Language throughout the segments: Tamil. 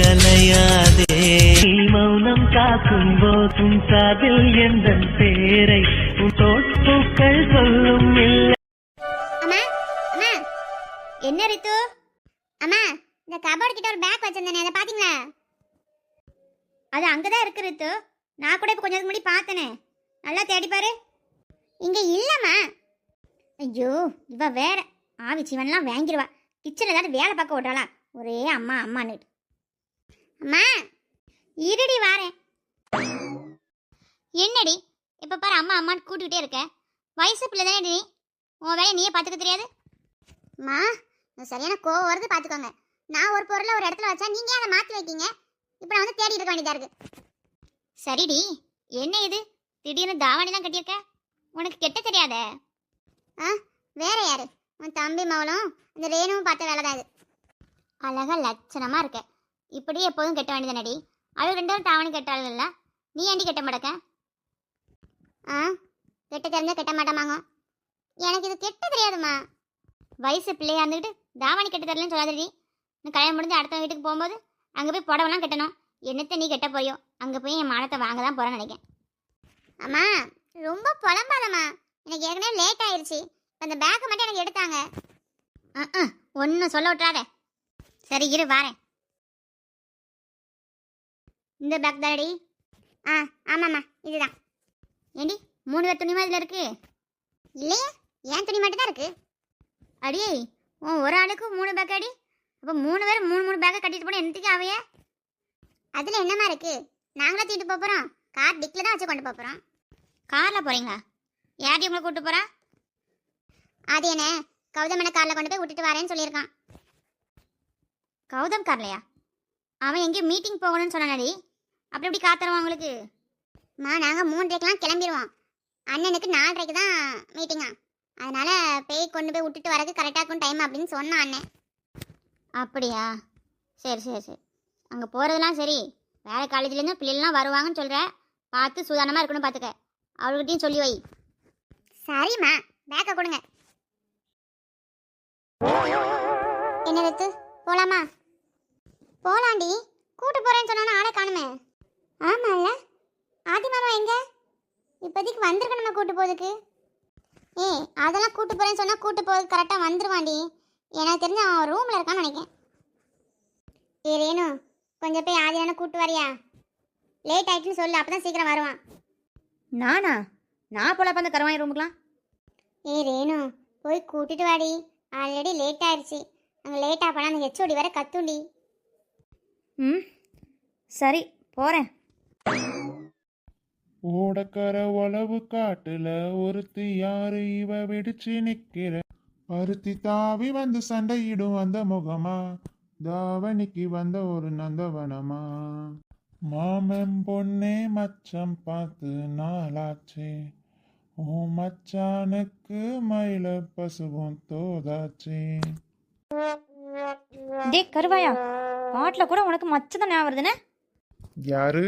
கலையாதே. நீ மௌனம் காக்கும் போதும் காதில் எந்த பேரை உன் தோட்பூக்கள் சொல்லும் இல்லை. அம்மா அம்மா என்ன ரித்து? அம்மா இந்த கபோர்டு கிட்ட ஒரு பேக் வச்சிருந்தேனே, அதை பாத்தீங்களா? அது அங்கதான் இருக்கு ரித்து. நான் கூட இப்ப கொஞ்சம் முன்னாடி பார்த்தனே, நல்லா தேடி பாரு. இங்க இல்லம்மா. ஐயோ இவ வேற ஆவி சிவன்லாம் வாங்கிடுவா. கிச்சன்ல ஏதாவது வேலை பார்க்க விட்றாளா? ஒரே அம்மா அம்மான்னு. அம்மா இருடி வாரேன். என்னடி இப்ப பாரு அம்மா அம்மான்னு கூட்டிகிட்டே இருக்க? வயசு பிள்ளை தானே நீ, உன் வேலையை நீயே பார்த்துக்க தெரியாது? அம்மா சரியான கோவம் வருது பார்த்துக்கோங்க. நான் ஒரு பொருளை ஒரு இடத்துல வச்சா நீங்க அதை மாற்றி வைக்கீங்க. இப்போ நான் வந்து தேடி இருக்க வேண்டியதா இருக்கு. சரிடி என்ன இது திடீர்னு தாவணிலாம் கட்டியிருக்க? உனக்கு கெட்ட தெரியாதே? வேற யாரு? உன் தம்பி மவளும் இந்த ரேணுவும் பார்த்த வேலை தான் இது. அழகா லட்சணமா இருக்க. இப்படி எப்போதும் கெட்ட வேண்டியதானடி. அவள் ரெண்டு பேரும் தாவணி கெட்டாள், நீ ஏண்டி கெட்ட மாட்டக்க? கெட்ட தெரிஞ்சா கெட்ட மாட்டேமாங்க. எனக்கு இது கெட்ட தெரியாதுமா. வயசு பிள்ளையா இருந்துக்கிட்டு தாவணி கெட்ட தெரியலன்னு சொல்லாதடி. நான் கல்யாணம் முடிஞ்சு அடுத்த வீட்டுக்கு போகும்போது அங்கே போய் புடவெல்லாம் கட்டணும். என்னத்தை நீ கெட்ட போறியோ, அங்கே போய் என் மானத்தை வாங்க தான் போகிறேன்னு நினைக்கிறேன். அம்மா ரொம்ப புலம்பாதம்மா, எனக்கு ஏற்கனவே லேட் ஆயிடுச்சு. அந்த பேக்கை மட்டும் எனக்கு எடுத்தாங்க. ஒன்றும் சொல்ல விட்றாத. சரி இரு வாரேன். இந்த பேக் தானடி? ஆமாம்மா இதுதான். ஏண்டி 3 பேர் துணிமா இதில் இருக்கு? இல்லையே, ஏன் துணி மட்டும் தான் இருக்கு. அடி ஒரு ஆளுக்கு 3 பேக் அடி. அப்போ 3 பேர் 3 பேக்கை கட்டிட்டு போனால் என்னத்துக்கு அவைய? அதில் என்னம்மா இருக்கு? நாங்களும் தூக்கிட்டு போகிறோம். கார் டிக்கில் தான் வச்சு கொண்டு போகிறோம். காரில் போகிறீங்களா? யார்டி உங்களை கூப்பிட்டு போகிறா? அது என்ன கௌதமனை காரில் கொண்டு போய் விட்டுட்டு வரேன்னு சொல்லியிருக்கான். கௌதம் கார்லையா? அவன் எங்கேயும் மீட்டிங் போகணும்னு சொன்னானடி. அப்படி எப்படி காத்துருவான் உங்களுக்கு? நாங்கள் 3:30க்கெலாம் கிளம்பிடுவோம். அண்ணனுக்கு 4:30க்கு தான் மீட்டிங்கா. அதனால போய் கொண்டு போய் விட்டுட்டு வரதுக்கு கரெக்டாக இருக்கும் டைம் அப்படின்னு சொன்னான் அண்ணன். அப்படியா? சரி சரி சரி. அங்கே போகிறதுலாம் சரி. வேறு காலேஜ்லேருந்து பிள்ளைலாம் வருவாங்கன்னு சொல்கிற. பார்த்து சூதானமாக இருக்கணும் பார்த்துக்க. அவள்கிட்டையும் சொல்லி வை. சரிம்மா, பேக்கை கொடுங்க. என்ன வைத்து போகலாமா? போகலாண்டி. கூட்டு போகிறேன்னு சொன்னோன்னா ஆளை காணுமே. ஆமாம்ல, ஆதி மாமா எங்கே? இப்போதைக்கு வந்திருக்கணுமா கூட்டு போகிறதுக்கு? அதெல்லாம் கூட்டு போகிறேன்னு சொன்னால் கூட்டு போகிறதுக்கு கரெக்டாக வந்துடுவாண்டி. எனக்கு தெரிஞ்சு அவன் ரூமில் இருக்கான்னு நினைக்கிறேன். ரேணு கொஞ்சம் போய் ஆதியான கூட்டு வரியா? லேட் ஆகிட்டுன்னு சொல்லு, அப்போ தான் சீக்கிரம் வருவான். நானா? நான் போல அந்த கருவாய் ரூமுக்குலாம். ரேணு போய் கூட்டிட்டு வாடி. ஆல்ரெடி லேட் ஆயிடுச்சு. அங்கே லேட்டாக போனால் அந்த ஹெச்ஓடி வர கத்துண்டி. சரி போகிறேன். ஓடக்கர உளவு காட்டுல ஒருத்தி யாரு இவ வெடிச்சு நிக்கிற? பருத்தி தாவி வந்து சண்டையிடும் அந்த முகமா, தாவணிக்கு வந்த ஒரு நந்தவனமா. மாமன் பொண்ணே மச்சம் பார்த்து நாளாச்சே, ஓ மச்சானுக்கு மயில பசுவும் தோதாச்சே. டே கருவாயா, பாட்டில் கூட உனக்கு மச்சம் தான் ஞாபகம் வருதுன்னு. யாரு?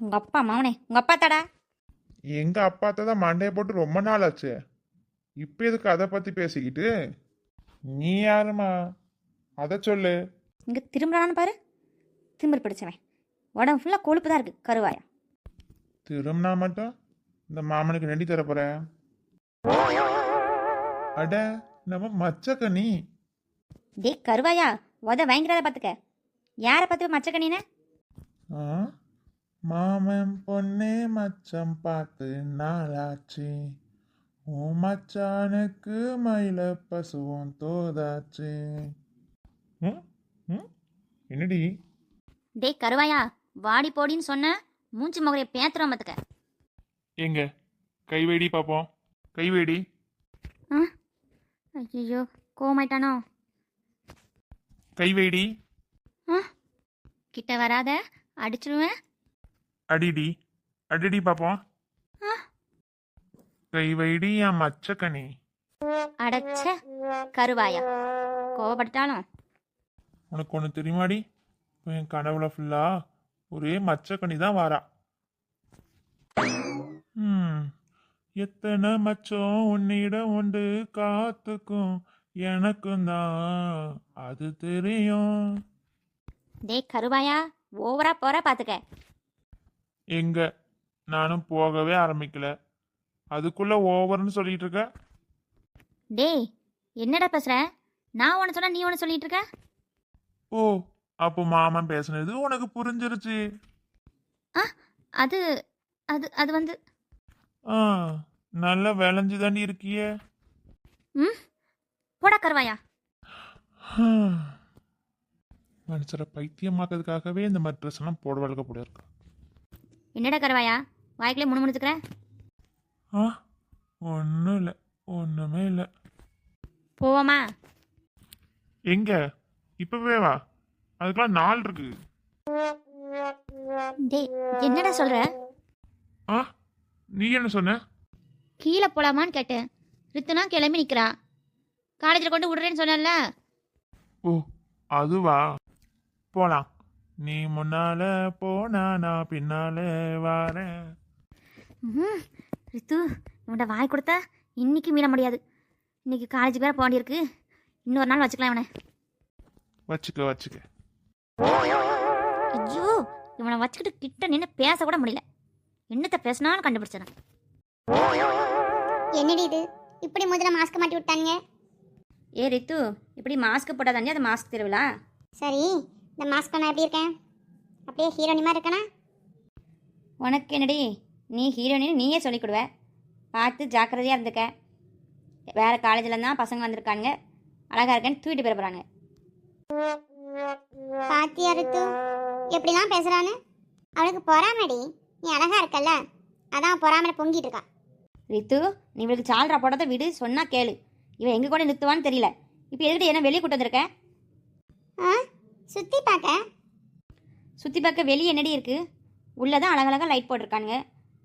உங்க அப்பா மாமனே, உங்க அப்பா தாடா. எங்க அப்பாத்த தான் மண்டையை போட்டு ரொம்ப நாள் ஆச்சு. இப்ப எதுக்கு அதை பத்தி பேசிக்கிட்டு? நீ யாருமா? அதை சொல்லு. இங்க திரும்புறான்னு பாரு, திமிர் பிடிச்சவன். உடம்பு ஃபுல்லாக கொழுப்பு தான் இருக்கு கருவாயா. திரும்பினா மட்டும் இந்த மாமனுக்கு நெடி தர போற? அட நம்ம மச்சக்கனி. டே கருவாயா, வாங்கிறத பார்த்துக்க. யாரை பார்த்து மச்சக்கணின்னு? மாமன் பொண்ணே மச்சம் பார்த்து நாளாச்சு, ஓ மச்சானுக்கு மயில பசுவும் தோதாச்சு. என்னடி? டே கருவாயா, வாடி போடின்னு சொன்ன மூஞ்சி முகரைய பேத்துறோம் பார்த்துக்க. எங்க கைவேடி பாப்போம், கைவேடி. ஐயோ கோமாயிட்டானோ? கைவேடி. கிட்ட வராத, அடிச்சிடுவேன். அடிடி அடிடி பாப்போம். கைவைடி என் மச்சக்கனி. அடைச்ச கருவாயா, கோவப்பட்டாலும். உனக்கு ஒன்று தெரியுமாடி? என் கனவுல ஃபுல்லா ஒரே மச்சக்கனி தான் வாரா. எத்தனை மச்சம் உன்னிடம் உண்டு காத்துக்கும் எனக்கும் தான் அது தெரியும். டேய் கருவாயா, ஓவரா போற பார்த்துக்க. எங்க நானும் போகவே ஆரம்பிக்கல, அதுக்குள்ள ஓவர்னு சொல்லிட்டு இருக்க. டேய் என்னடா பேசுற? நான் ஒன்று சொன்னா நீ ஒன்று சொல்லிட்டு இருக்க. ஓ, அப்போ மாமன் பேசுனது உனக்கு புரிஞ்சிருச்சு. ஆ அது அது அது வந்து ஆ, நல்லா விளைஞ்சு தாண்டி இருக்கியே. ம் போடா கருவாயா. மனுஷரை பைத்தியமாக்கிறதுக்காகவே இந்த மாதிரி ட்ரெஸ் எல்லாம் போட வளர்க்க போல இருக்கு. என்னடா கருவாயா, வாய்க்குள்ளே முணுமுணுத்துக்கிற? ஆ, ஒன்றும் இல்லை, ஒன்றுமே இல்லை. போவோமா? எங்க இப்பவே வா, அதுக்கெல்லாம் நாள் இருக்கு. டேய் என்னடா சொல்ற? ஆ, நீ என்ன சொன்ன? கீழே போலாமான்னு கேட்டேன். ரித்துனா கிளம்பி நிற்கிறா. காலேஜில் கொண்டு விடுறேன்னு சொன்னேன்ல. ஓ, அதுவா? போலாம். நீ முன்னால போனா நான் பின்னால வாரேன். ம் ரித்து, இவன்ட வாய் கொடுத்தா இன்னைக்கு மீற முடியாது. இன்னைக்கு காலேஜுக்கு வேறு போக வேண்டியிருக்கு. இன்னொரு நாள் வச்சுக்கலாம் இவனை. வச்சுக்க வச்சுக்க. ஐயோ, இவனை வச்சுக்கிட்டு கிட்ட நின்று பேச கூட முடியல. என்னத்தை பேசினாலும் கண்டுபிடிச்சேன். என்னடி இது இப்படி முதல்ல மாஸ்க் மாட்டி விட்டானுங்க? ஏ ரித்து, இப்படி மாஸ்க் போட்டால் தானே அது மாஸ்க் திருவிழா. சரி, இந்த மாஸ்க் நான் எப்படி இருக்கேன்? அப்படியே ஹீரோனிமா இருக்கனா? உனக்கு என்னடி, நீ ஹீரோயின்னு நீயே சொல்லிக் கொடுவ. பார்த்து ஜாக்கிரதையாக இருந்துக்க. வேறு காலேஜில் தான் பசங்க வந்திருக்காங்க, அழகாக இருக்கேன்னு தூக்கிட்டு போயிட போகிறாங்க. பாத்தியா ரித்து எப்படிலாம் பேசுறான்னு? அவளுக்கு பொறாமடி. நீ அழகா இருக்கல்ல, அதான் பொறாமல பொங்கிட்டு இருக்கா. ரித்து, நீ இவளுக்கு சால்ரா போட்டதை விடு, சொன்னால் கேளு. இவன் எங்கே கூட நிறுத்துவான்னு தெரியல. இப்போ எதுக்கிட்ட என்ன வெளியே கூட்டு வந்திருக்க? ஆ, சுத்தி பார்க்க. சுற்றி பார்க்க வெளியே என்னடி இருக்குது? உள்ளே தான் அழகழகாக லைட் போட்டிருக்கானுங்க.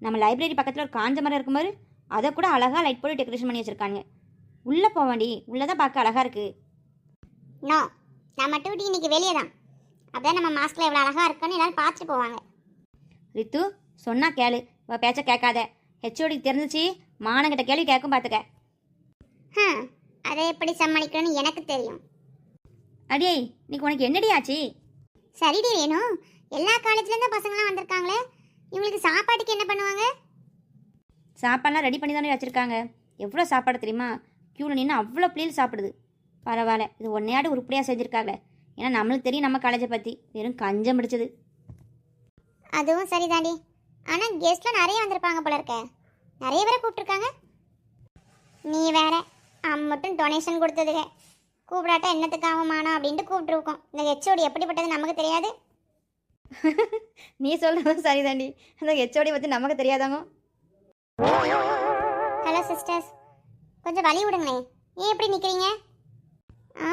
நம்ம லைப்ரரி பக்கத்தில் ஒரு காஞ்ச மரம் இருக்கும் பாரு, அதை கூட அழகாக லைட் போட்டு டெக்கரேஷன் பண்ணி வச்சுருக்காங்க. உள்ளே போவாண்டி, உள்ளே தான் பார்க்க அழகாக இருக்குது. நோ, நம்ம டூட்டி இன்னைக்கு வெளியே தான். அப்பதான் நம்ம மாஸ்க்ல எவ்வளோ அழகா இருக்குன்னு எல்லாரும் பார்த்துட்டு போவாங்க. ரித்து, சொன்னால் கேளு. இவள் பேச்ச கேட்காத. ஹெச்ஓடிக்கு தெரிஞ்சிச்சு மானங்கிட்ட கேள்வி கேட்கும் பார்த்துக்க. அதை எப்படி சமாளிக்கணும்னு எனக்கு தெரியும். அடியே, இன்னைக்கு உனக்கு என்னடி ஆச்சு? சரிடி வேணும், எல்லா காலேஜ்லேருந்து பசங்களாம் வந்திருக்காங்களே, இவங்களுக்கு சாப்பாட்டுக்கு என்ன பண்ணுவாங்க? சாப்பாடுலாம் ரெடி பண்ணி தானே வச்சுருக்காங்க. எவ்வளோ சாப்பாடு தெரியுமா? க்யூவில் நின்று அவ்வளோ பிள்ளைகள் சாப்பிடுது. பரவாயில்ல, இது ஒன்றையாடு உருப்படியாக செஞ்சுருக்காங்க. ஏன்னா நம்மளுக்கு தெரியும் நம்ம காலேஜை பற்றி, வெறும் கஞ்சம் பிடிச்சது. அதுவும் சரிதாண்டி. ஆனால் கெஸ்ட்லாம் நிறைய வந்திருப்பாங்க போல இருக்க. நிறைய பேரை கூப்பிட்டுருக்காங்க. நீ வேற மட்டும் டொனேஷன் கொடுத்ததுங்க. கூப்பிடாட்டா என்னத்துக்காகவும் மானோம் அப்படின்ட்டு கூப்பிட்டுருக்கோம். இந்த ஹெச்ஓடி எப்படிப்பட்டது நமக்கு தெரியாது. நீ சொல்கிறதும் சரிதாண்டி. அந்த ஹெச்ஓடி பற்றி நமக்கு தெரியாதாங்க. ஹலோ சிஸ்டர்ஸ், கொஞ்சம் வழி விடுங்களேன். ஏன் எப்படி நிற்கிறீங்க? ஆ,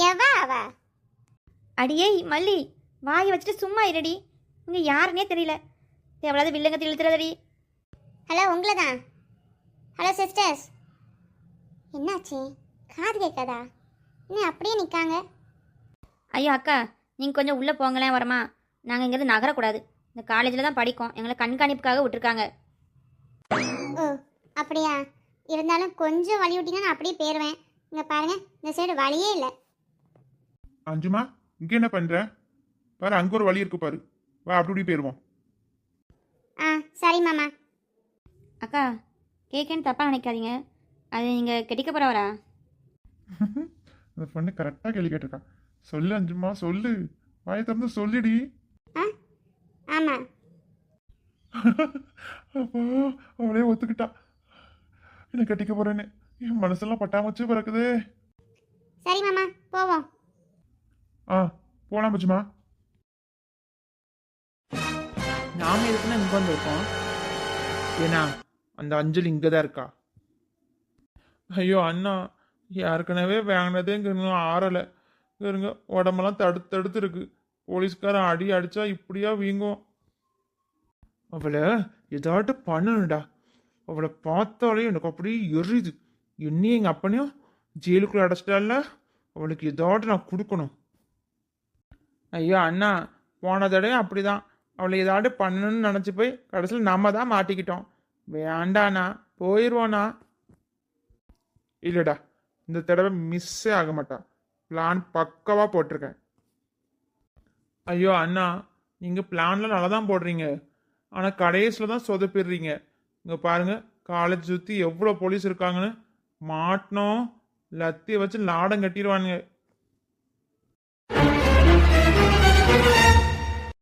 எவா அவா? அடியே மல்லி, வாயை வச்சுட்டு சும்மா இருடி. இங்கே யாருன்னே தெரியல. எவ்வளவு வில்லங்கத்தில் இழுத்துறதடி. ஹலோ, உங்களை தான். ஹலோ சிஸ்டர்ஸ், என்னாச்சு? காது கேட்காதா? இன்னும் அப்படியே நிற்காங்க. ஐயோ அக்கா, நீங்கள் கொஞ்சம் உள்ளே போங்களேன் வரமா. நாங்கள் இங்கேருந்து நகரக்கூடாது. இந்த காலேஜில் தான் படிக்கோம். எங்களை கண்காணிப்புக்காக விட்டுருக்காங்க. ஓ அப்படியா? இருந்தாலும் கொஞ்சம் வழி விட்டீங்கன்னா நான் அப்படியே போயிடுவேன். இங்கே பாருங்க, இந்த சைடு வழியே இல்லை. அஞ்சுமா, இங்க என்ன பண்ற? பாரு, அங்க ஒரு வழி இருக்கு பாரு. வா, அப்படி இப்படி போயிருவோம். ஆ சரி மாமா. அக்கா, கேட்கன்னு தப்பாக நினைக்காதீங்க. அது நீங்கள் கெட்டிக்க போகிறவரா? அந்த பொண்ணு கரெக்டாக கேள்வி கேட்டிருக்கா. சொல்லு அஞ்சுமா, சொல்லு. வாயை திறந்து சொல்லிடி. ஆ ஆமாம். அப்போ அவளே ஒத்துக்கிட்டா என்ன கட்டிக்க போறேன்னு. என் மனசெல்லாம் பட்டாமச்சு பிறக்குது. சரி மாமா, போவோம். ஆ, போலாம் பச்சுமா. நாம எதுக்குன்னா இங்கே வந்திருக்கோம்? ஏன்னா அந்த அஞ்சலி இங்கே தான் இருக்கா. ஐயோ அண்ணா, ஏற்கனவே வாங்கினதே இங்கே இன்னும் ஆறலை. இருங்க, உடம்பெல்லாம் தடுத்து இருக்கு. போலீஸ்காரன் அடி அடிச்சா இப்படியா வீங்கும். அவளை ஏதாட்டு பண்ணணும்டா. அவளை பார்த்தாலே எனக்கு அப்படியே எரியுது. என்னையும் எங்கள் அப்பனையும் ஜெயிலுக்குள்ள அடைச்சிட்டால, அவளுக்கு ஏதாட்டு நான் கொடுக்கணும். ஐயோ அண்ணா, போன தடவை அப்படிதான். அவளை ஏதாட்டு பண்ணணும்னு நினச்சி போய் கடைசியில் நம்ம தான் மாட்டிக்கிட்டோம். வேண்டாண்ணா, போயிடுவோண்ணா. இல்லடா, இந்த தடவை மிஸ்ஸே ஆக மாட்டா. பிளான் பக்காவா போட்டிருக்கேன். ஐயோ அண்ணா நீங்கள் பிளான்லாம் நல்லா தான் போடுறீங்க ஆனால் கடைசியில் தான் சொதப்பிடுறீங்க. இங்கே பாருங்க காலேஜ் சுற்றி எவ்வளோ போலீஸ் இருக்காங்கன்னு. மாட்டினோம் லத்தியை வச்சு லாடம் கட்டிடுவானுங்க.